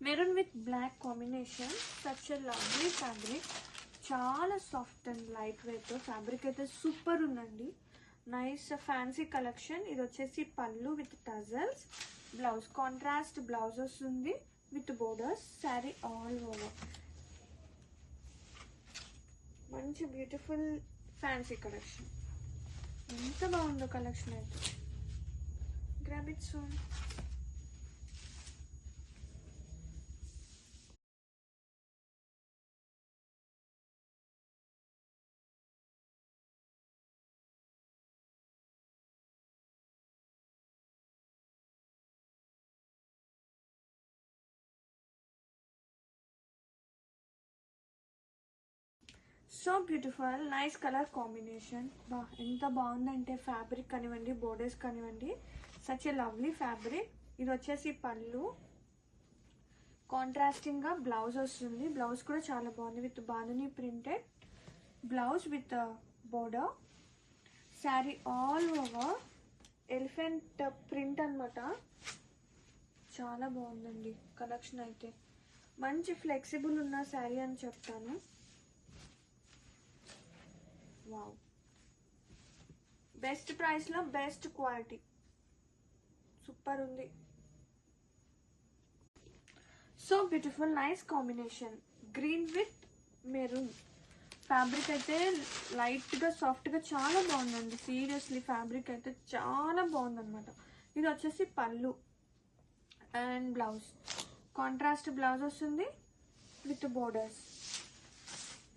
Maroon with black combination. Such a lovely fabric. చాలా soft and light weight. Fabric అయితే super ఉందండి. Nice fancy collection. ఇది వచ్చేసి పళ్ళు with tassels. Blouse contrast blouse వస్తుంది with borders. Sari all over. మంచి beautiful fancy collection. ఎంత బాగుందో కలెక్షన్ అయితే. Grab it soon. So beautiful nice colour combination. ఎంత బాగుందంటే ఫ్యాబ్రిక్ కానివ్వండి, బోర్డర్స్ కానివ్వండి, సచ్ ఏ లవ్లీ ఫ్యాబ్రిక్. ఇది వచ్చేసి పళ్ళు. కాంట్రాస్టింగ్ గా బ్లౌజ్ వస్తుంది. బ్లౌజ్ కూడా చాలా బాగుంది with bandhani printed blouse with border. Sari all over elephant print అనమాట. చాలా బాగుందండి కలెక్షన్ అయితే. మంచి ఫ్లెక్సిబుల్ ఉన్న శారీ అని చెప్తాను. వావ్, బెస్ట్ ప్రైస్ లో బెస్ట్ క్వాలిటీ. సూపర్ ఉంది. So beautiful nice combination. Green with maroon. Fabric అయితే లైట్ గా సాఫ్ట్ గా చాలా బాగుందండి. సీరియస్లీ ఫ్యాబ్రిక్ అయితే చాలా బాగుందన్నమాట. ఇది వచ్చేసి పళ్ళు అండ్ బ్లౌజ్. కాంట్రాస్ట్ బ్లౌజ్ వస్తుంది with borders.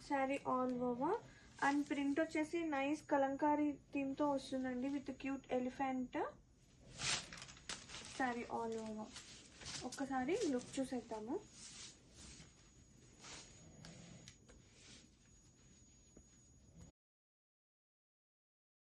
Sari all over. And print వచ్చేసి నైస్ కలంకారీ థీమ్ తో వస్తుందండి with cute elephant. Sari all over. ఒక్కసారి లుక్ చూసేద్దాము.